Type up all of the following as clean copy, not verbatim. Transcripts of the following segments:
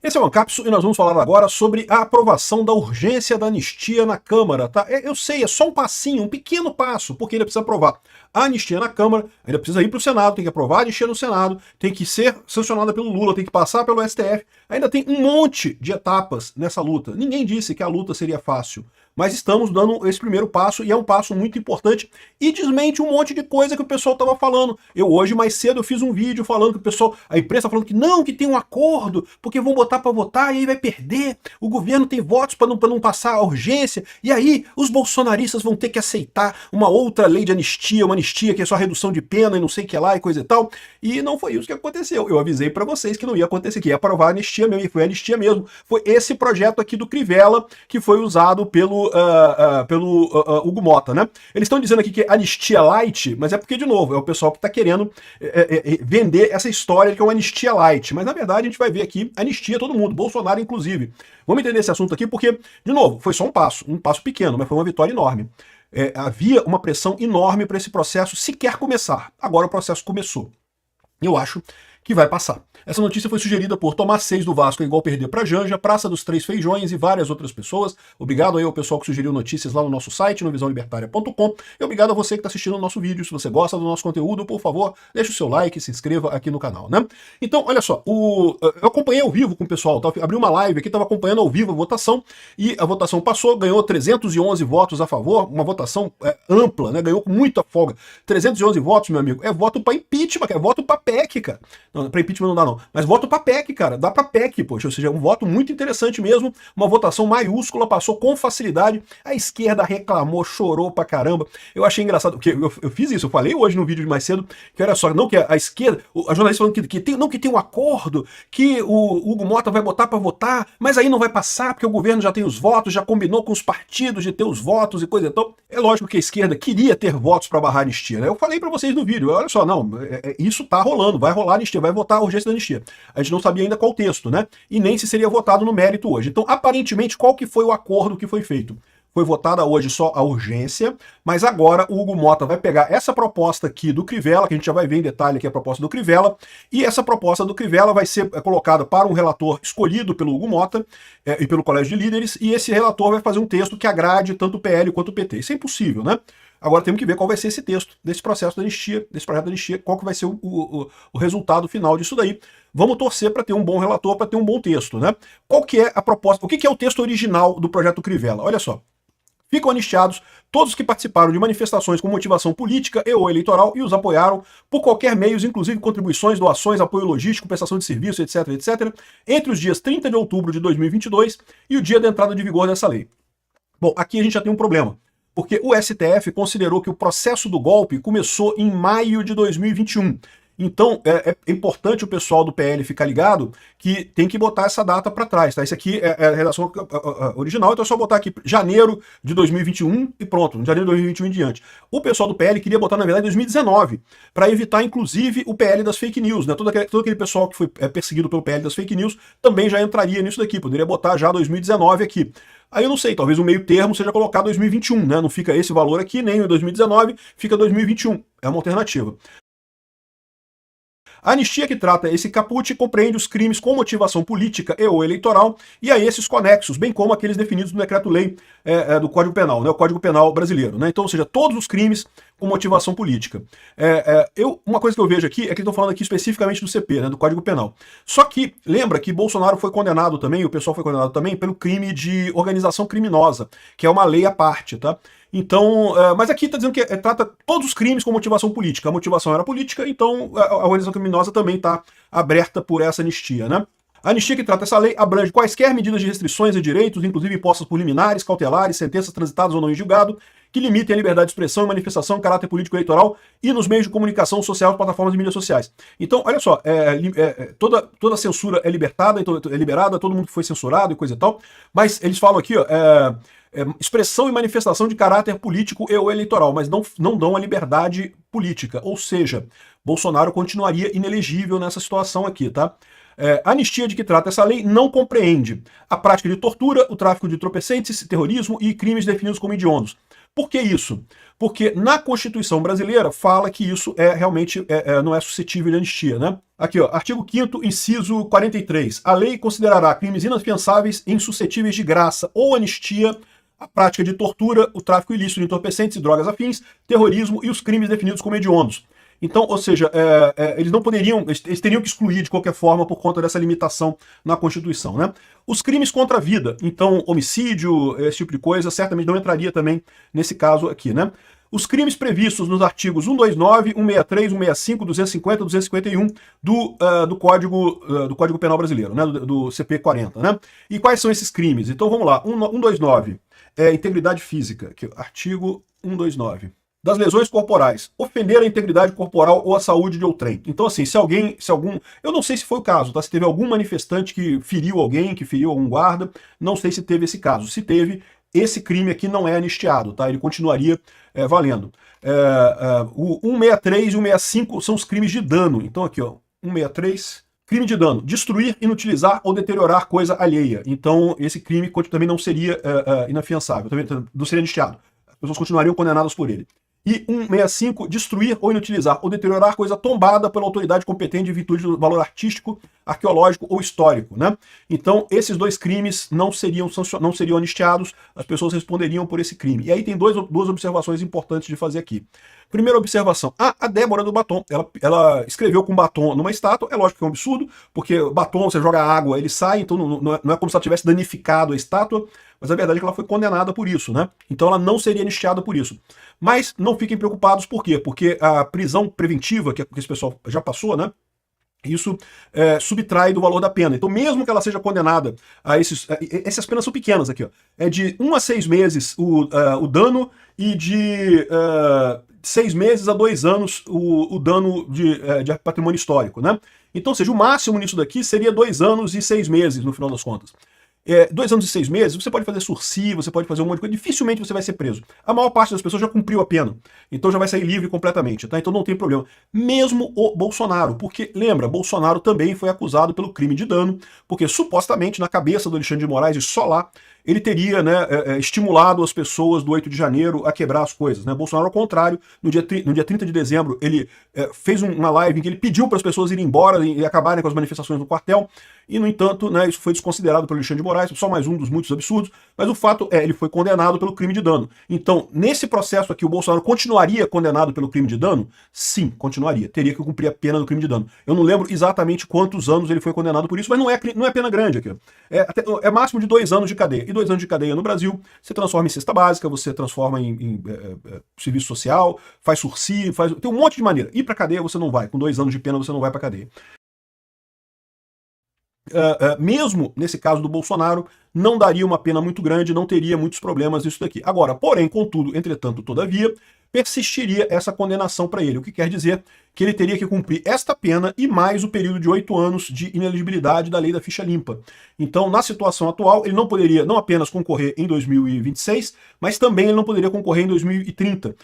Esse é o Ancapsu e nós vamos falar agora sobre a aprovação da urgência da anistia na Câmara, tá? Eu sei, é só um passinho, um pequeno passo, porque ainda precisa aprovar a anistia na Câmara, ainda precisa ir para o Senado, tem que aprovar a anistia no Senado, tem que ser sancionada pelo Lula, tem que passar pelo STF, ainda tem um monte de etapas nessa luta. Ninguém disse que a luta seria fácil, mas estamos dando esse primeiro passo e é um passo muito importante e desmente um monte de coisa que o pessoal estava falando. Eu hoje, mais cedo, eu fiz um vídeo falando que o pessoal, a imprensa falando que não, que tem um acordo, porque vão botar para votar e aí vai perder, o governo tem votos para não passar a urgência, e aí os bolsonaristas vão ter que aceitar uma outra lei de anistia, uma anistia que é só redução de pena e não sei o que lá e coisa e tal, e não foi isso que aconteceu. Eu avisei para vocês que não ia acontecer, que ia aprovar a anistia mesmo, e foi a anistia mesmo. Foi esse projeto aqui do Crivella que foi usado pelo Hugo Mota, né? Eles estão dizendo aqui que é anistia light, mas é porque, de novo, é o pessoal que está querendo vender essa história de que é uma anistia light, mas na verdade a gente vai ver aqui anistia todo mundo, Bolsonaro inclusive. Vamos entender esse assunto aqui porque, de novo, foi só um passo pequeno, mas foi uma vitória enorme. Havia uma pressão enorme para esse processo sequer começar. Agora o processo começou. Eu acho que vai passar. Essa notícia foi sugerida por Tomás 6 do Vasco é igual perder para Janja, Praça dos Três Feijões e várias outras pessoas. Obrigado aí ao pessoal que sugeriu notícias lá no nosso site, no visãolibertaria.com. E obrigado a você que está assistindo o nosso vídeo. Se você gosta do nosso conteúdo, por favor, deixe o seu like e se inscreva aqui no canal, né? Então, olha só, eu acompanhei ao vivo com o pessoal, tá? Abri uma live aqui, estava acompanhando ao vivo a votação, e a votação passou, ganhou 311 votos a favor, uma votação ampla, né? Ganhou com muita folga. 311 votos, meu amigo, é voto para impeachment, é voto para PEC, cara. Não, para impeachment não dá não, mas voto para PEC, cara, dá para PEC, poxa, ou seja, um voto muito interessante mesmo, uma votação maiúscula, passou com facilidade, a esquerda reclamou, chorou pra caramba. Eu achei engraçado, porque eu fiz isso, eu falei hoje no vídeo de mais cedo, que era só, não que a esquerda, a jornalista falando que tem um acordo, que o Hugo Mota vai botar para votar, mas aí não vai passar, porque o governo já tem os votos, já combinou com os partidos de ter os votos e coisa e tal. É lógico que a esquerda queria ter votos para barrar a anistia, né? Eu falei para vocês no vídeo, olha só, não, isso tá rolando, vai rolar a anistia, vai votar a urgência da anistia. A gente não sabia ainda qual texto, né? E nem se seria votado no mérito hoje. Então, aparentemente, qual que foi o acordo que foi feito? Foi votada hoje só a urgência, mas agora o Hugo Mota vai pegar essa proposta aqui do Crivella, que a gente já vai ver em detalhe aqui a proposta do Crivella, e essa proposta do Crivella vai ser colocada para um relator escolhido pelo Hugo Mota e pelo Colégio de Líderes, e esse relator vai fazer um texto que agrade tanto o PL quanto o PT. Isso é impossível, né? Agora temos que ver qual vai ser esse texto, desse processo da anistia, desse projeto da anistia, qual que vai ser o resultado final disso daí. Vamos torcer para ter um bom relator, para ter um bom texto, né? Qual que é a proposta, o que é o texto original do projeto Crivella? Olha só. Ficam anistiados todos os que participaram de manifestações com motivação política e ou eleitoral e os apoiaram por qualquer meio, inclusive contribuições, doações, apoio logístico, prestação de serviço, etc., etc., entre os dias 30 de outubro de 2022 e o dia da entrada de vigor dessa lei. Bom, aqui a gente já tem um problema, porque o STF considerou que o processo do golpe começou em maio de 2021. Então, é importante o pessoal do PL ficar ligado que tem que botar essa data para trás, tá? Isso aqui é a redação original, então é só botar aqui janeiro de 2021 e pronto, janeiro de 2021 em diante. O pessoal do PL queria botar, na verdade, 2019, para evitar, inclusive, o PL das fake news, né? Todo aquele pessoal que foi perseguido pelo PL das fake news também já entraria nisso daqui, poderia botar já 2019 aqui. Aí eu não sei, talvez o meio termo seja colocar 2021, né? Não fica esse valor aqui, nem o 2019, fica 2021. É uma alternativa. A anistia que trata esse caput compreende os crimes com motivação política e ou eleitoral e a esses conexos, bem como aqueles definidos no decreto-lei do Código Penal, né, o Código Penal brasileiro. Né? Então, ou seja, todos os crimes com motivação política. Uma coisa que eu vejo aqui é que eles estão falando aqui especificamente do CP, né, do Código Penal. Só que, lembra que Bolsonaro foi condenado também, o pessoal foi condenado também, pelo crime de organização criminosa, que é uma lei à parte, tá? Então, mas aqui está dizendo que trata todos os crimes com motivação política. A motivação era política, então a organização criminosa também está aberta por essa anistia, né? A anistia que trata essa lei abrange quaisquer medidas de restrições de direitos, inclusive impostas por liminares, cautelares, sentenças transitadas ou não em julgado, que limitem a liberdade de expressão e manifestação em caráter político eleitoral e nos meios de comunicação social, plataformas e mídias sociais. Então, olha só, toda censura é liberada, é liberada, todo mundo foi censurado e coisa e tal, mas eles falam aqui, ó, expressão e manifestação de caráter político e ou eleitoral, mas não dão a liberdade política, ou seja, Bolsonaro continuaria inelegível nessa situação aqui, tá? A anistia de que trata essa lei não compreende a prática de tortura, o tráfico de entorpecentes, terrorismo e crimes definidos como hediondos. Por que isso? Porque na Constituição brasileira fala que isso realmente não é suscetível de anistia, né? Aqui, ó, artigo 5º, inciso 43. A lei considerará crimes inafiançáveis e insuscetíveis de graça ou anistia a prática de tortura, o tráfico ilícito de entorpecentes e drogas afins, terrorismo e os crimes definidos como hediondos. Então, ou seja, eles não poderiam, eles teriam que excluir de qualquer forma por conta dessa limitação na Constituição, né? Os crimes contra a vida, então homicídio, esse tipo de coisa, certamente não entraria também nesse caso aqui, né? Os crimes previstos nos artigos 129, 163, 165, 250, 251 do Código Penal Brasileiro, né? Do CP 40, né? E quais são esses crimes? Então vamos lá, 129, integridade física, aqui, artigo 129. Das lesões corporais, ofender a integridade corporal ou a saúde de outrem. Então, assim, se algum, eu não sei se foi o caso, tá? Se teve algum manifestante que feriu alguém, que feriu algum guarda, não sei se teve esse caso. Se teve, esse crime aqui não é anistiado, tá? Ele continuaria valendo. O 163 e 165 são os crimes de dano. Então, aqui, ó, 163, crime de dano, destruir, inutilizar ou deteriorar coisa alheia. Então, esse crime também não seria inafiançável, também não seria anistiado. As pessoas continuariam condenadas por ele. E 165, destruir ou inutilizar ou deteriorar coisa tombada pela autoridade competente em virtude do valor artístico, arqueológico ou histórico, né? Então, esses dois crimes não seriam anistiados, as pessoas responderiam por esse crime. E aí tem duas observações importantes de fazer aqui. Primeira observação, a Débora do batom, ela escreveu com batom numa estátua, é lógico que é um absurdo, porque batom, você joga água, ele sai, então não é como se ela tivesse danificado a estátua, mas a verdade é que ela foi condenada por isso, né? Então ela não seria anistiada por isso. Mas não fiquem preocupados, por quê? Porque a prisão preventiva, que esse pessoal já passou, né? Isso subtrai do valor da pena. Então, mesmo que ela seja condenada a essas penas são pequenas aqui, ó. É de 1 a 6 meses o dano e de 6 meses a 2 anos o dano de patrimônio histórico, né? Então, ou seja, o máximo nisso daqui seria 2 anos e 6 meses, no final das contas. 2 anos e 6 meses, você pode fazer sursi, você pode fazer um monte de coisa, dificilmente você vai ser preso. A maior parte das pessoas já cumpriu a pena, então já vai sair livre completamente, tá? Então não tem problema. Mesmo o Bolsonaro, porque, lembra, Bolsonaro também foi acusado pelo crime de dano, porque supostamente na cabeça do Alexandre de Moraes, e só lá, ele teria, né, estimulado as pessoas do 8 de janeiro a quebrar as coisas, né? Bolsonaro, ao contrário, no dia 30 de dezembro, ele fez uma live em que ele pediu para as pessoas irem embora e acabarem com as manifestações no quartel, e, no entanto, né, isso foi desconsiderado pelo Alexandre de Moraes, só mais um dos muitos absurdos, mas o fato ele foi condenado pelo crime de dano. Então, nesse processo aqui, o Bolsonaro continuaria condenado pelo crime de dano? Sim, continuaria. Teria que cumprir a pena do crime de dano. Eu não lembro exatamente quantos anos ele foi condenado por isso, mas não é pena grande aqui. É máximo de 2 anos de cadeia. E 2 anos de cadeia no Brasil, você transforma em cesta básica, você transforma em serviço social, faz sursi, tem um monte de maneira. Ir pra cadeia você não vai. Com 2 anos de pena você não vai pra cadeia. Mesmo nesse caso do Bolsonaro, não daria uma pena muito grande, não teria muitos problemas nisso daqui. Agora, porém, contudo, entretanto, todavia, persistiria essa condenação para ele, o que quer dizer que ele teria que cumprir esta pena e mais o período de 8 anos de inelegibilidade da lei da ficha limpa. Então, na situação atual, ele não poderia não apenas concorrer em 2026, mas também ele não poderia concorrer em 2030.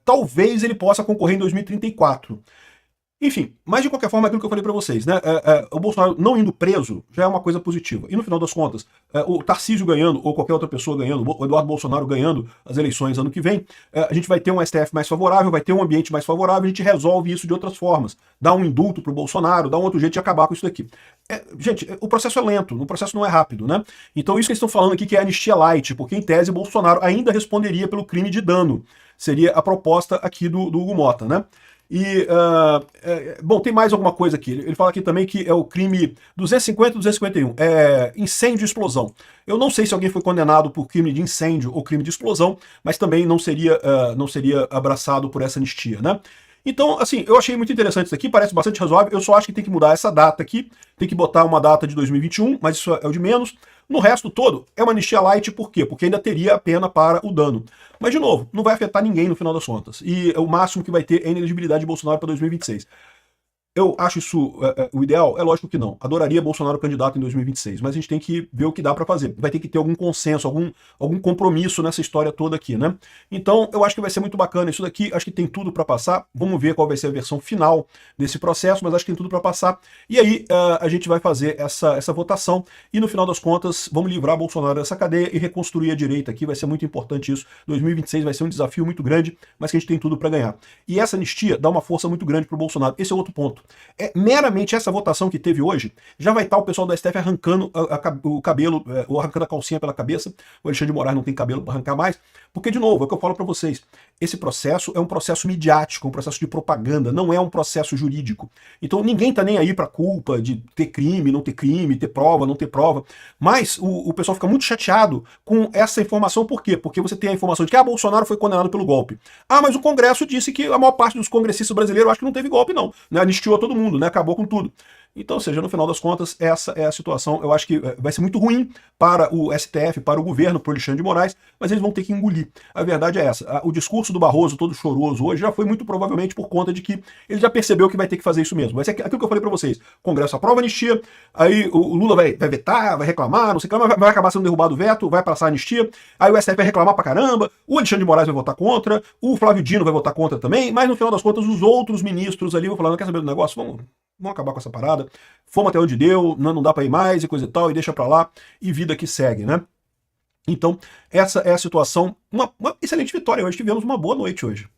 Talvez ele possa concorrer em 2034. Enfim, mas de qualquer forma, aquilo que eu falei pra vocês, né? O Bolsonaro não indo preso já é uma coisa positiva. E no final das contas, o Tarcísio ganhando, ou qualquer outra pessoa ganhando, o Eduardo Bolsonaro ganhando as eleições ano que vem, a gente vai ter um STF mais favorável, vai ter um ambiente mais favorável, a gente resolve isso de outras formas. Dá um indulto pro Bolsonaro, dá um outro jeito de acabar com isso daqui. Gente, o processo é lento, o processo não é rápido, né? Então isso que eles estão falando aqui que é anistia light, porque em tese Bolsonaro ainda responderia pelo crime de dano. Seria a proposta aqui do Hugo Mota, né? E, bom, tem mais alguma coisa aqui. Ele fala aqui também que é o crime 250 e 251, incêndio e explosão. Eu não sei se alguém foi condenado por crime de incêndio ou crime de explosão, mas também não seria abraçado por essa anistia, né? Então, assim, eu achei muito interessante isso aqui, parece bastante razoável. Eu só acho que tem que mudar essa data aqui, tem que botar uma data de 2021, mas isso é o de menos. No resto todo, é uma anistia light, por quê? Porque ainda teria a pena para o dano. Mas, de novo, não vai afetar ninguém no final das contas. E o máximo que vai ter é a inelegibilidade de Bolsonaro para 2026. Eu acho isso o ideal? É lógico que não. Adoraria Bolsonaro candidato em 2026, mas a gente tem que ver o que dá para fazer. Vai ter que ter algum consenso, algum compromisso nessa história toda aqui, né? Então, eu acho que vai ser muito bacana isso daqui. Acho que tem tudo para passar. Vamos ver qual vai ser a versão final desse processo, mas acho que tem tudo para passar. E aí a gente vai fazer essa votação e no final das contas vamos livrar Bolsonaro dessa cadeia e reconstruir a direita aqui. Vai ser muito importante isso. 2026 vai ser um desafio muito grande, mas que a gente tem tudo para ganhar. E essa anistia dá uma força muito grande para o Bolsonaro. Esse é outro ponto. Meramente essa votação que teve hoje, já vai estar o pessoal da STF arrancando o cabelo, ou arrancando a calcinha pela cabeça. O Alexandre de Moraes não tem cabelo para arrancar mais, porque, de novo, é o que eu falo para vocês, esse processo é um processo midiático, um processo de propaganda, não é um processo jurídico. Então ninguém tá nem aí para culpa de ter crime, não ter crime, ter prova, não ter prova, mas o pessoal fica muito chateado com essa informação. Por quê? Porque você tem a informação de que Bolsonaro foi condenado pelo golpe. Mas o Congresso disse que a maior parte dos congressistas brasileiros acho que não teve golpe não, né? Anistiou todo mundo, né? Acabou com tudo. Então, ou seja, no final das contas, essa é a situação. Eu acho que vai ser muito ruim para o STF, para o governo, para o Alexandre de Moraes, mas eles vão ter que engolir. A verdade é essa. O discurso do Barroso, todo choroso hoje, já foi muito provavelmente por conta de que ele já percebeu que vai ter que fazer isso mesmo. Vai ser aquilo que eu falei para vocês. O Congresso aprova a anistia, aí o Lula vai vetar, vai reclamar, não sei o que, mas vai acabar sendo derrubado o veto, vai passar a anistia, aí o STF vai reclamar pra caramba, o Alexandre de Moraes vai votar contra, o Flávio Dino vai votar contra também, mas no final das contas os outros ministros ali vão falar, não quer saber do negócio? Vamos acabar com essa parada, fomos até onde deu, não dá para ir mais e coisa e tal, e deixa para lá, e vida que segue, né? Então, essa é a situação. Uma excelente vitória hoje, tivemos uma boa noite hoje.